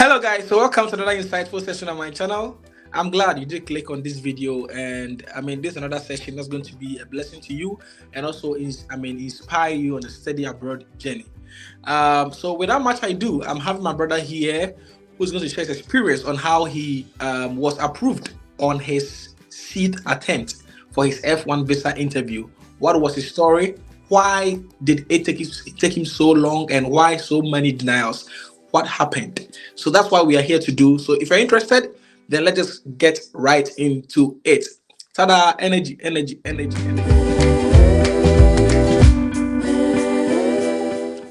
Hello guys, so welcome to another insightful session on my channel. I'm glad you did click on this video, and this is another session that's going to be a blessing to you and also inspire you on a study abroad journey. So without much ado, I'm having my brother here who's going to share his experience on how he was approved on his seat attempt for his F1 visa interview. What was his story? Why did it take him so long, and why so many denials? What happened? So that's what we are here to do. So if you're interested, then let's just get right into it. Tada! Energy, energy, energy, energy.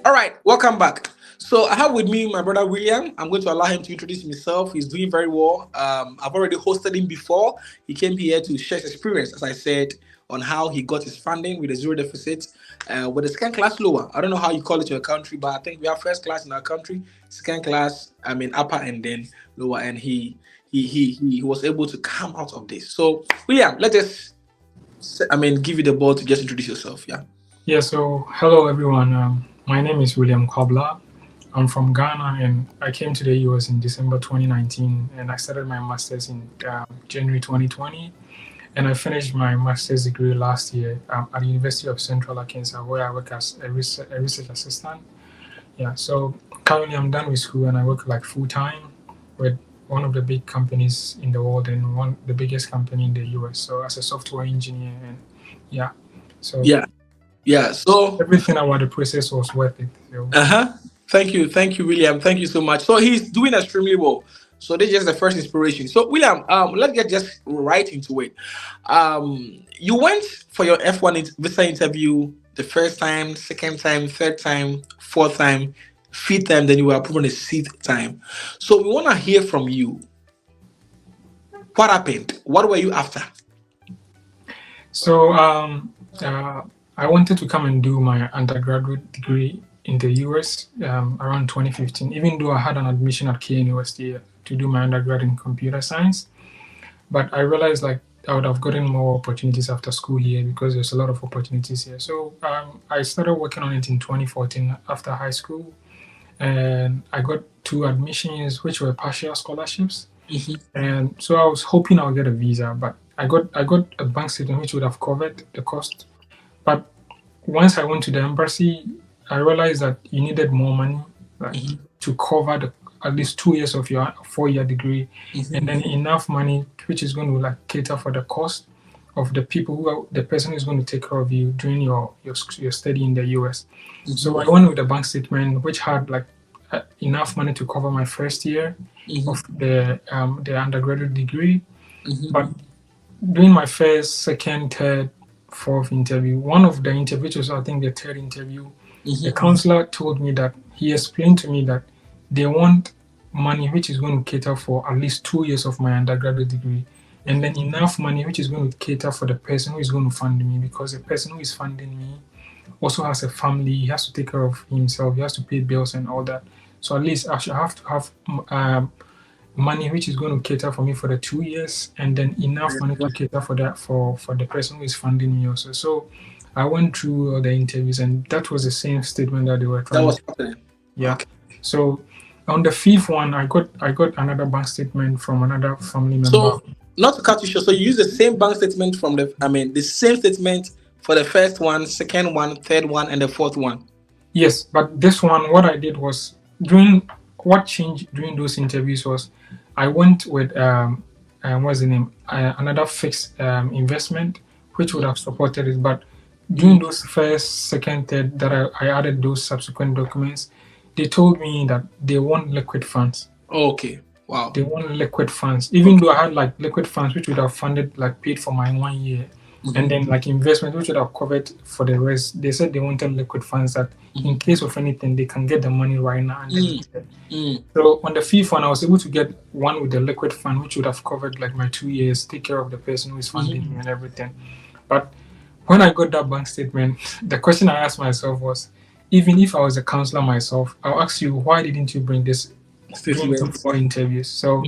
All right, welcome back. So I have with me my brother William. I'm going to allow him to introduce himself. He's doing very well. I've already hosted him before. He came here to share his experience, as I said, on how he got his funding with a zero deficit, with the second class lower. I don't know how you call it in your country, but I think we have first class in our country, second class, upper and then lower. And he was able to come out of this. So William, let us, give you the ball to just introduce yourself. Yeah. Yeah. So hello everyone. My name is William Kpabitey. I'm from Ghana, and I came to the US in December 2019, and I started my master's in January 2020. And I finished my master's degree last year at the University of Central Arkansas, where I work as a research assistant. Yeah, so currently I'm done with school and I work like full time with one of the big companies in the world and the biggest company in the US. So as a software engineer, and yeah, so yeah. So everything about the process was worth it. So. Thank you, William. Thank you so much. So he's doing extremely well. So this is just the first inspiration. So William, let's get just right into it. You went for your F1 visa interview the first time, second time, third time, fourth time, fifth time, then you were approved on the sixth time. So we want to hear from you. What happened? What were you after? So I wanted to come and do my undergraduate degree in the US around 2015, even though I had an admission at University to do my undergrad in computer science. But I realized like I would have gotten more opportunities after school here because there's a lot of opportunities here. So I started working on it in 2014 after high school, and I got 2 admissions, which were partial scholarships. Mm-hmm. And so I was hoping I'll get a visa, but I got a bank statement which would have covered the cost. But once I went to the embassy, I realized that you needed more money to cover at least 2 years of your 4-year degree, and then enough money which is going to like cater for the cost of the the person who's going to take care of you during your study in the US. So I went with a bank statement which had like enough money to cover my first year of the undergraduate degree. But during my first, second, third, fourth interview, one of the interviews was I think the third interview, the counselor told me that he explained to me that they want money which is going to cater for at least 2 years of my undergraduate degree, and then enough money which is going to cater for the person who is going to fund me, because the person who is funding me also has a family. He has to take care of himself. He has to pay bills and all that. So at least I should have to have money which is going to cater for me for the 2 years, and then enough money to cater for that for the person who is funding me also. So I went through all the interviews, and that was the same statement that they were trying. That was happening. Yeah. Okay. So on the fifth one, I got another bank statement from another family member. So not to cut you short, so you use the same bank statement from the same statement for the first one, second one, third one, and the fourth one. Yes, but this one, what I did was what changed during those interviews was I went with what's the name? Another fixed investment which would have supported it, but during those first, second, third that I added those subsequent documents, they told me that they want liquid funds. Okay. Wow. They want liquid funds, even though I had like liquid funds which would have funded, like paid for my 1 year, and then like investment which would have covered for the rest. They said they wanted liquid funds that in case of anything they can get the money right now. And so on the fifth one, I was able to get one with the liquid fund which would have covered like my 2 years, take care of the person who is funding me and everything. But when I got that bank statement, the question I asked myself was, even if I was a counselor myself, I'll ask you, why didn't you bring this for interviews? So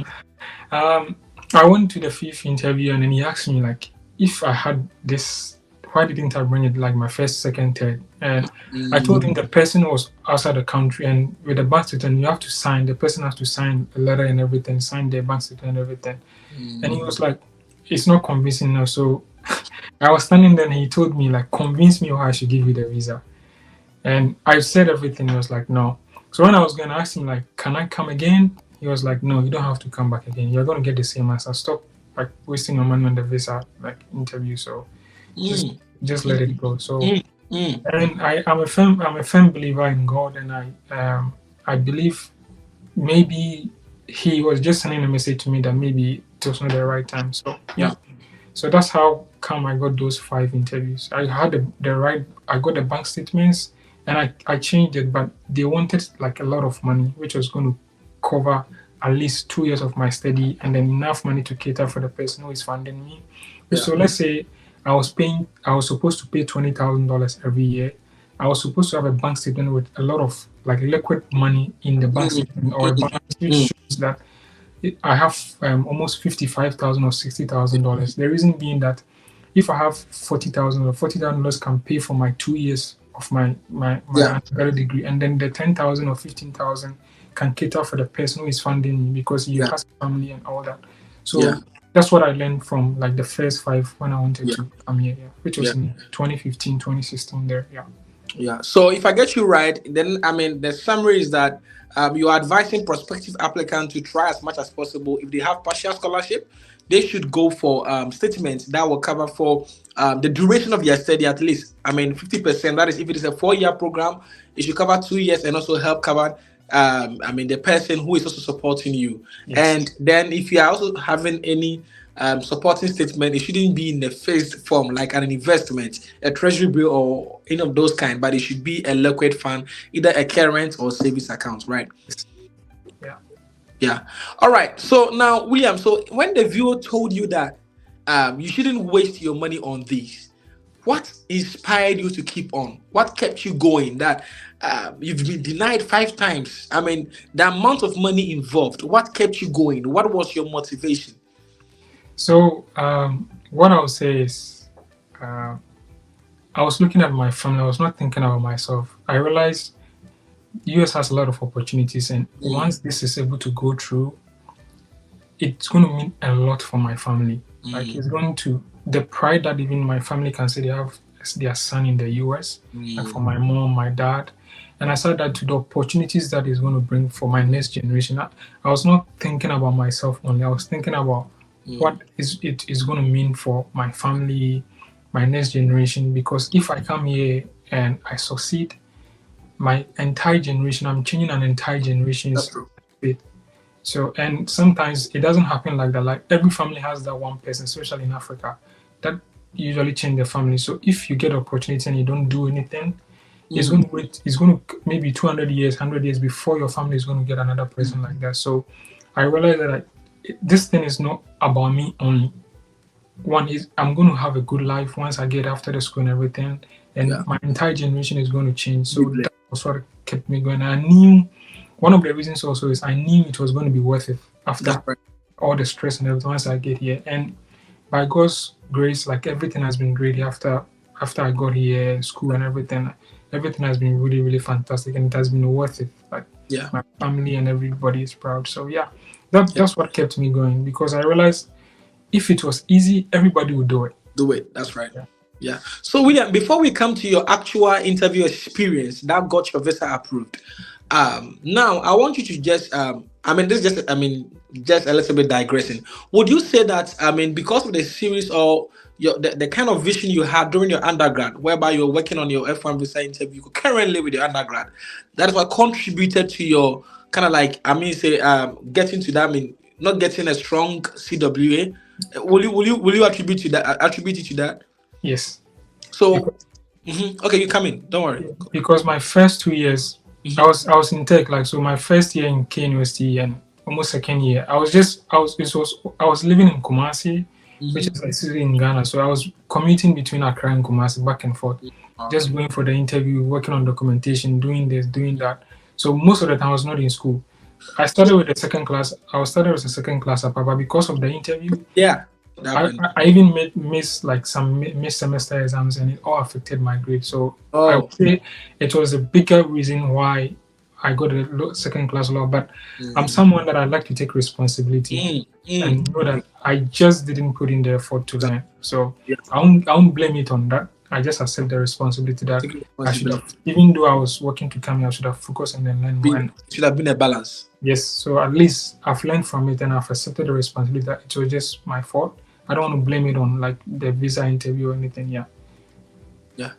I went to the fifth interview, and then he asked me like, if I had this why didn't I bring it like my first, second, third? And I told him the person was outside the country, and with the bank statement, you have to sign. The person has to sign a letter and everything, sign their bank statement and everything. And he was like, "It's not convincing enough." So I was standing there, and he told me like, "Convince me, or I should give you the visa." And I said everything. He was like, "No." So when I was going to ask him like, "Can I come again?" He was like, "No, you don't have to come back again. You're going to get the same answer. Stop like wasting your money on the visa like interview. So just let it go." So and I'm a firm believer in God, and I believe maybe he was just sending a message to me that maybe it was not the right time. So yeah. So that's how come I got those 5 interviews. I had I got the bank statements, and I changed it, but they wanted like a lot of money, which was going to cover at least 2 years of my study, and then enough money to cater for the person who is funding me. So let's say I was supposed to pay $20,000 every year. I was supposed to have a bank statement with a lot of like liquid money in the bank statement, or a balance which shows that I have almost $55,000 or $60,000. The reason being that if I have $40,000 can pay for my 2 years of my undergraduate degree, and then the $10,000 or $15,000 can cater for the person who is funding me, because you have family and all that. So that's what I learned from like the first 5 when I wanted to come here, which was in 2015, 2016 there. Yeah. So if I get you right, then I mean the summary is that you are advising prospective applicants to try as much as possible. If they have partial scholarship, they should go for statements that will cover for the duration of their study, at least. I mean 50%. That is, if it is a 4-year program, it should cover 2 years and also help cover I mean the person who is also supporting you. And then if you are also having any supporting statement, it shouldn't be in the fixed form like an investment, a treasury bill, or any of those kind, but it should be a liquid fund, either a current or savings account, right? Yeah. All right. So now, William, so when the viewer told you that you shouldn't waste your money on these, what inspired you to keep on? What kept you going? That you've been denied 5 times. I mean, the amount of money involved. What kept you going? What was your motivation? So what I would say is, I was looking at my family. I was not thinking about myself. I realized US has a lot of opportunities, and once this is able to go through, it's going to mean a lot for my family. Like, it's going to, the pride that even my family can say they have their son in the US, like for my mom, my dad. And I said that to the opportunities that is going to bring for my next generation. I was not thinking about myself only. I was thinking about what it is going to mean for my family, my next generation. Because if I come here and I succeed, my entire generation, I'm changing an entire generation's faith. So, and sometimes it doesn't happen like that. Like, every family has that one person, especially in Africa, that usually change their family. So if you get opportunity and you don't do anything, it's going to wait. It's going to maybe 200 years, 100 years before your family is going to get another person like that. So I realized that this thing is not about me only. One is I'm going to have a good life once I get after the school and everything, and my entire generation is going to change. So that was what kept me going. I knew one of the reasons also is I knew it was going to be worth it after all the stress and everything once I get here. And by God's grace, like, everything has been great after I got here, school and everything. Everything has been really, really fantastic, and it has been worth it. Like, my family and everybody is proud. So that's what kept me going, because I realized if it was easy, everybody would do it. That's right. Yeah. So William, before we come to your actual interview experience that got your visa approved, now I want you to just just a little bit digressing. Would you say that because of the series or the kind of vision you had during your undergrad, whereby you're working on your F1 visa interview currently with your undergrad, that is what contributed to your kind of like getting to that? Not getting a strong CWA. Will you attribute it to that? Yes. So okay, you come in. Don't worry. Because my first 2 years, I was in tech. Like, so my first year in K University and almost second year, I was living in Kumasi, which is a city in Ghana. So I was commuting between Accra and Kumasi, back and forth, just going for the interview, working on documentation, doing this, doing that. So most of the time I was not in school. I started with the second class. I started with the second class at Papa because of the interview. That I, happened. I even miss like some miss semester exams, and it all affected my grade. So I Oh. would say it was a bigger reason why I got a second class law. But I'm Mm, someone that I like to take responsibility mm, and know mm. that I just didn't put in the effort to learn. So Yeah. I won't blame it on that. I just accept the responsibility that Taking I should have, responsibility. even though I was working to come here, I should have focused and then learn more. And It should have been a balance. yes, so at least I've learned from it and I've accepted the responsibility that it was just my fault. I don't want to blame it on like the visa interview or anything. Yeah. Yeah.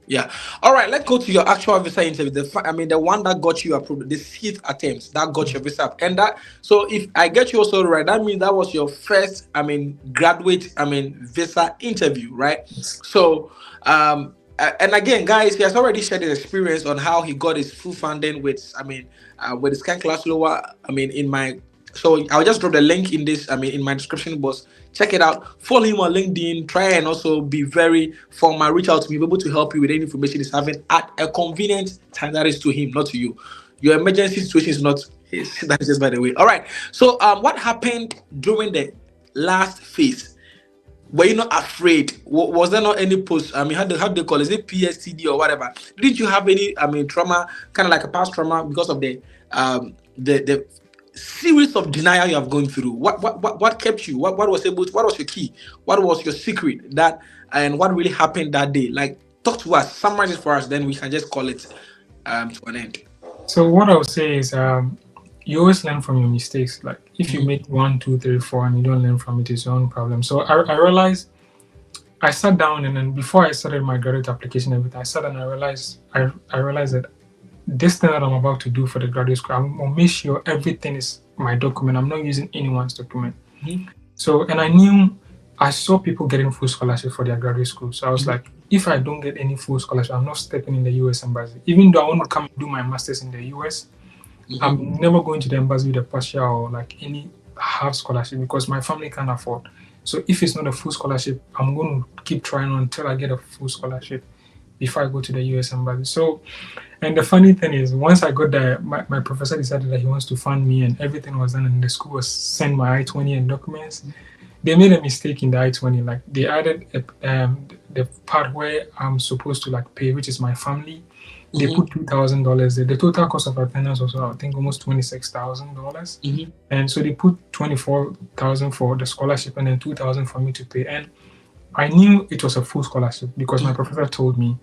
Yeah. All right. Let's go to your actual visa interview. The one that got you approved, the sixth attempt that got your visa, and that. So, if I get you also right, that means that was your first, graduate, visa interview, right? Yes. So, and again, guys, he has already shared his experience on how he got his full funding with his kind class lower. In my So I'll just drop the link in this, in my description box. Check it out. Follow him on LinkedIn. Try and also be very formal. Reach out to me. Be able to help you with any information he's having at a convenient time. That is to him, not to you. Your emergency situation is not his. That is just by the way. All right. So what happened during the last phase? Were you not afraid? Was there not any post? How do they call it? Is it PSTD or whatever? Did you have any, trauma, kind of like a past trauma because of the series of denial you have gone through? What kept you? What was your key? What was your secret and what really happened that day? Like, talk to us, summarize it for us, then we can just call it to an end. So what I would say is, you always learn from your mistakes. Like if you Mhm. make 1, 2, 3, 4 and you don't learn from it, it's your own problem. So I realized, I sat down and then before I started my graduate application and everything, I sat and I realized that this thing that I'm about to do for the graduate school, I'm gonna make sure everything is my document. I'm not using anyone's document. Mhm. So, and I saw people getting full scholarship for their graduate school. So I was Mhm. like, if I don't get any full scholarship, I'm not stepping in the US embassy. Even though I want to come and do my master's in the US, Mhm. I'm never going to the embassy with a partial or like any half scholarship because my family can't afford. So if it's not a full scholarship, I'm going to keep trying until I get a full scholarship before I go to the US embassy. So, and the funny thing is, once I got there, my professor decided that he wants to fund me and everything was done and the school was sent my I-20 and documents. They made a mistake in the I-20. Like they added the part where I'm supposed to like pay, which is my family. They Mhm. put $2,000 there. The total cost of attendance was, I think, almost $26,000. Mhm. And so they put 24,000 for the scholarship and then 2,000 for me to pay. And I knew it was a full scholarship because my professor told me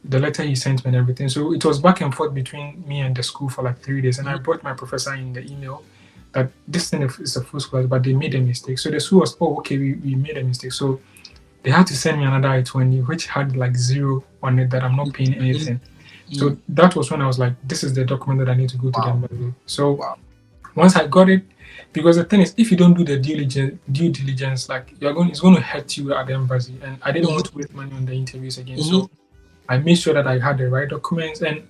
the letter he sent me and everything. So it was back and forth between me and the school for like 3 days. And I brought my professor in the email that this thing is a full scholarship, but they made a mistake. So the school was, oh, okay, we made a mistake. So they had to send me another I-20, which had like zero on it that I'm not paying anything. So that was when I was like, this is the document that I need to go to the embassy. So Wow. once I got it, because the thing is, if you don't do the due diligence, like it's going to hurt you at the embassy. And I didn't want to waste money on the interviews again. So I made sure that I had the right documents. And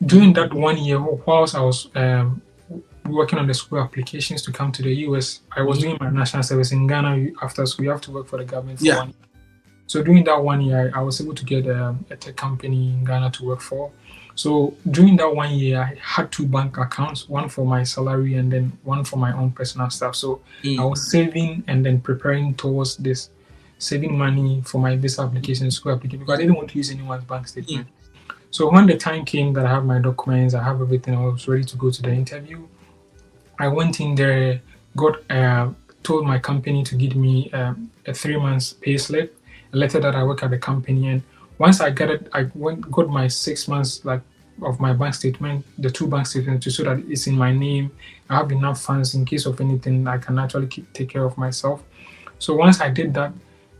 during that 1 year, whilst I was working on the school applications to come to the US, I was doing my national service in Ghana. After school, you have to work for the government for 1 year. So during that 1 year, I was able to get a tech company in Ghana to work for. So during that 1 year, I had 2 bank accounts, one for my salary and then one for my own personal stuff. So I was saving and then preparing towards this, saving money for my visa application, school application, because I didn't want to use anyone's bank statement. So when the time came that I have my documents, I have everything, I was ready to go to the interview. I went in there, told my company to give me a 3 months pay slip, a letter that I work at the company. And once I got it, I got my 6 months like of my bank statement, the 2 bank statements, so that it's in my name. I have enough funds in case of anything. I can actually take care of myself. So once I did that,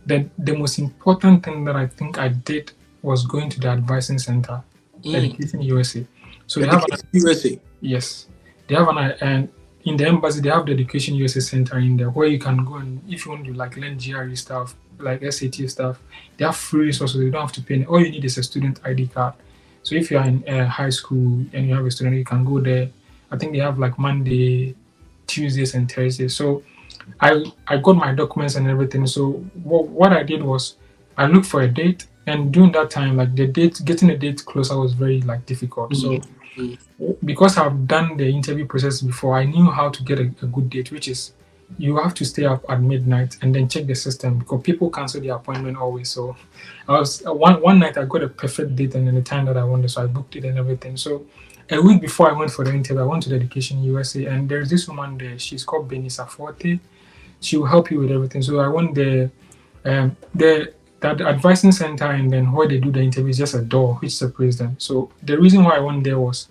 then the most important thing that I think I did was going to the advising center, Education USA. So they have USA. Yes, they have and in the embassy they have the Education USA center in there where you can go, and if you want to like learn GRE stuff, like SAT stuff, they have free resources. You don't have to pay. All you need is a student ID card. So if you are in high school and you have a student, you can go there. I think they have like Monday, Tuesdays, and Thursdays. So I got my documents and everything. So what I did was I looked for a date, and during that time, like getting a date closer was very like difficult. So because I've done the interview process before, I knew how to get a good date, which is you have to stay up at midnight and then check the system because people cancel the appointment always. So I was one night I got a perfect date and then the time that I wanted, so I booked it and everything. So a week before I went for the interview, I went to the Education USA, and there's this woman there. She's called Benisa Forte. She will help you with everything. So I went there. That advising center, and then where they do the interview is just a door which separates them. So the reason why I went there was,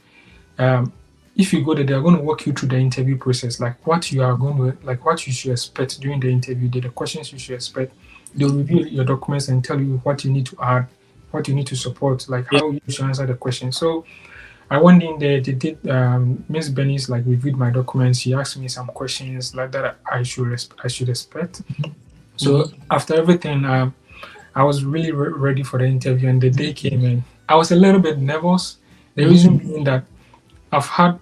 if you go there, they're going to walk you through the interview process, like what you are going to, like what you should expect during the interview, the questions you should expect. They'll review your documents and tell you what you need to add, what you need to support, like how you should answer the question. So I went in there. They did. Miss Benny's like reviewed my documents. She asked me some questions like that I should expect. So after everything, I was really ready for the interview, and the day came in. I was a little bit nervous. The reason being that I've had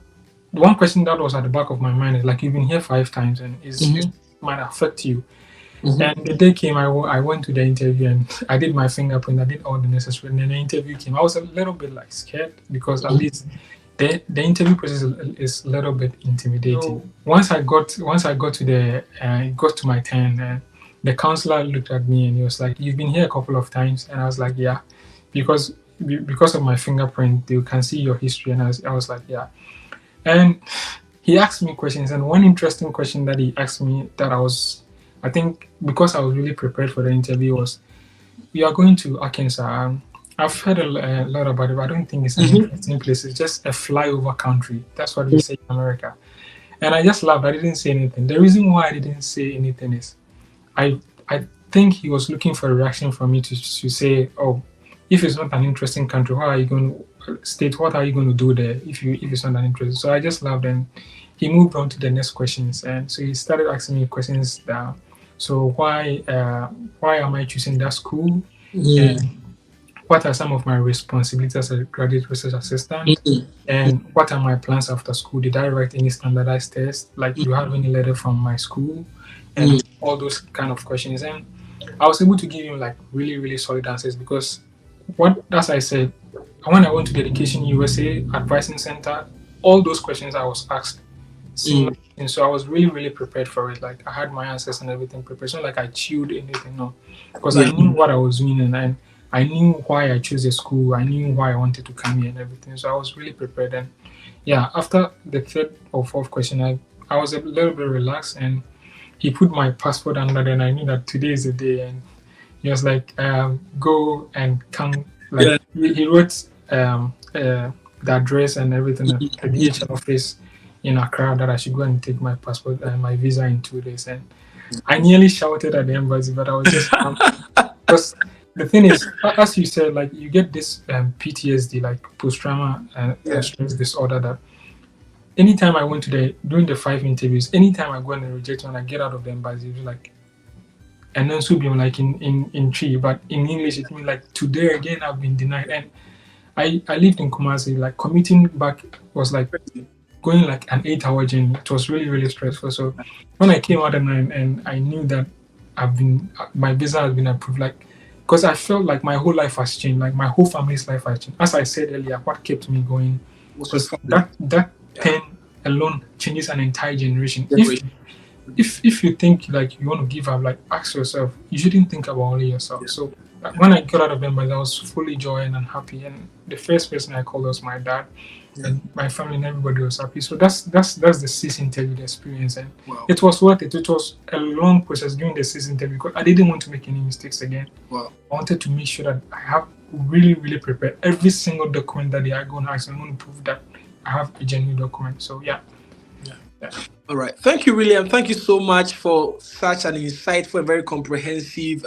one question that was at the back of my mind is like, you've been here 5 times, and it might affect you. And the day came, I went to the interview and I did my fingerprint, I did all the necessary, and then the interview came. I was a little bit like scared because at least the interview process is a little bit intimidating. Once I got to it got to my turn, the counselor looked at me and he was like, "You've been here a couple of times," and I was like, "Yeah," because of my fingerprint, they can see your history, and I was like, "Yeah," and he asked me questions, and one interesting question that he asked me that I think because I was really prepared for the interview was, "You are going to Arkansas. I've heard a lot about it, but I don't think it's an interesting place. It's just a flyover country." That's what we say in America. And I just laughed. I didn't say anything. The reason why I didn't say anything is I think he was looking for a reaction from me to say, "Oh, if it's not an interesting country, what are you going to do there if it's not an interesting?" So I just laughed, and he moved on to the next questions. And so he started asking me questions that, so why am I choosing that school? And what are some of my responsibilities as a graduate research assistant? And what are my plans after school? Did I write any standardized tests? Like, do you have any letter from my school? And all those kind of questions. And I was able to give him like really, really solid answers because as I said, when I went to the Education USA Advising Center, all those questions I was asked. And so I was really, really prepared for it. Like, I had my answers and everything prepared. It's not like I chewed anything, no. Because I knew what I was doing, and I knew why I chose the school. I knew why I wanted to come here and everything. So I was really prepared. And yeah, after the 3rd or 4th question, I was a little bit relaxed, and he put my passport under there, and I knew that today is the day. And he was like, "Go and come." Like, he wrote the address and everything at the DHL office in Accra that I should go and take my passport and my visa in 2 days. And I nearly shouted at the embassy, but I was just because the thing is, as you said, like, you get this PTSD, like post-trauma stress disorder, that anytime I went during the 5 interviews, anytime I go and reject one, I get out of the embassy, it's like, and then so be like in Tree, but in English it means like, today again I've been denied. And I lived in Kumasi, like commuting back was like going like an 8-hour journey. It was really, really stressful. So when I came out and I knew that my visa has been approved, like, because I felt like my whole life has changed, like my whole family's life has changed. As I said earlier, what kept me going was that pen alone changes an entire generation. If you think like you want to give up, like, ask yourself, you shouldn't think about only yourself. So when I got out of them, I was fully joyous and happy. And the first person I called was my dad, and my family and everybody was happy. So that's the 6th interview experience, and it was worth it. It was a long process during the 6th interview because I didn't want to make any mistakes again. I wanted to make sure that I have really, really prepared every single document that they are going to ask. I'm going to prove that I have a genuine document. So yeah. All right. Thank you, William. Thank you so much for such an insightful and very comprehensive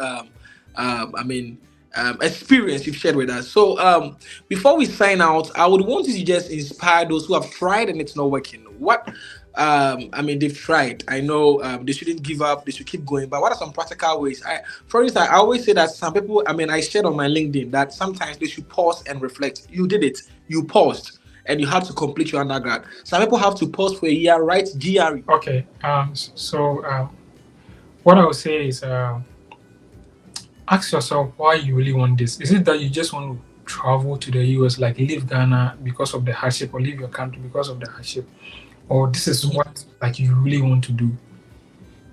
experience you've shared with us. So before we sign out, I would want you to just inspire those who have tried and it's not working. What they've tried. I know they shouldn't give up, they should keep going. But what are some practical ways? For instance, I always say that some people, I shared on my LinkedIn that sometimes they should pause and reflect. You did it, you paused, and you had to complete your undergrad. Some people have to pause for a year, write GRE. Okay. What I would say is, ask yourself why you really want this. Is it that you just want to travel to the US, like leave Ghana because of the hardship, or leave your country because of the hardship, or this is what like you really want to do?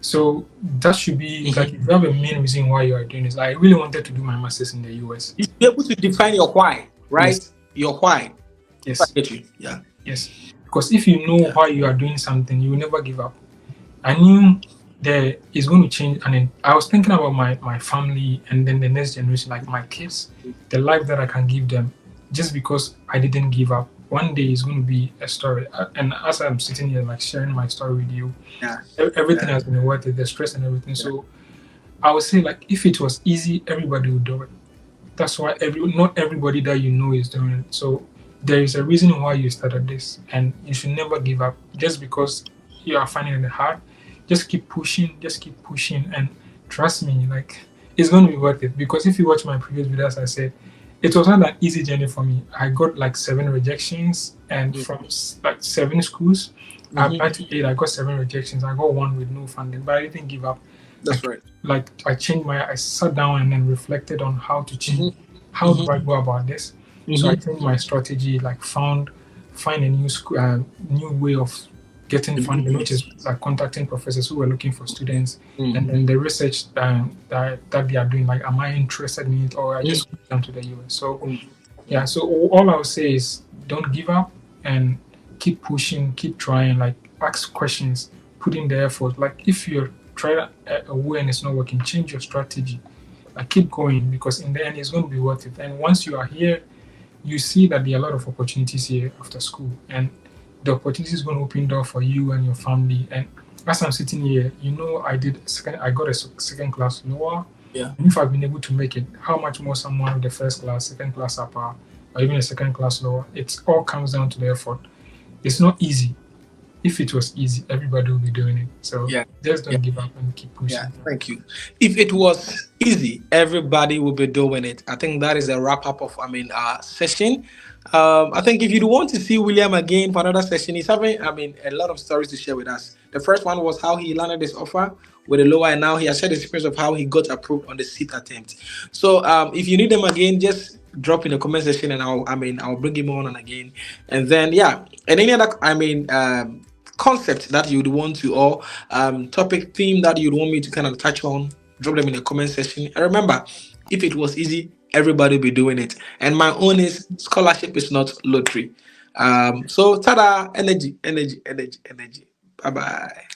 So that should be like, if you have a main reason why you are doing this. I really wanted to do my master's in the US. You should be able to define your why, right? Yes, Your why. I yes, get you. Yeah. yes. Because if you know Yeah. why you are doing something, you will never give up. I knew there is going to change, and then I was thinking about my family and then the next generation, like my kids, the life that I can give them, just because I didn't give up. One day is going to be a story, and as I'm sitting here like sharing my story with you, Yeah. everything Yeah. has been worth it, the stress and everything. Yeah. So I would say, like, if it was easy, everybody would do it. That's why not everybody that you know is doing it. So there is a reason why you started this, and you should never give up just because you are finding it hard. Just keep pushing, and trust me, like, it's going to be worth it. Because if you watch my previous videos, I said it was not an easy journey for me. I got like 7 rejections, and from like 7 schools, I Mm-hmm. applied to 8. I got 7 rejections. I got one with no funding, but I didn't give up. That's right. I sat down and then reflected on how to change. How do Mm-hmm. I go about this? So I Mm-hmm. changed my strategy, like find a new school, new way of getting funding, which is like contacting professors who were looking for students, and then the research that they are doing. Like, am I interested in it, or I just come to the US? So yeah, so all I would say is don't give up and keep pushing, keep trying, like ask questions, put in the effort. Like, if you're trying a way and it's not working, change your strategy. Like, keep going, because in the end it's going to be worth it. And once you are here, you see that there are a lot of opportunities here after school, and the opportunity is going to open door for you and your family. And as I'm sitting here, I got a second class lower. Yeah. And if I've been able to make it, how much more someone with the first class, second class upper, or even a second class lower? It all comes down to the effort. It's not easy. If it was easy, everybody would be doing it. So Yeah. just Yeah. don't give up and keep pushing. Yeah, thank you. If it was easy, everybody will be doing it. I think that is a wrap up of our session. I think if you want to see William again for another session, he's having a lot of stories to share with us. The first one was how he landed his offer with a lower, and now he has shared the experience of how he got approved on the seat attempt. So if you need them again, just drop in the comment section, and I'll bring him on and again, and then yeah, and any other concept that you'd want to, or topic theme that you'd want me to kind of touch on, drop them in the comment section. And remember, if it was easy, everybody will be doing it. And my own is scholarship is not lottery. So tada, energy, energy, energy, energy. Bye bye.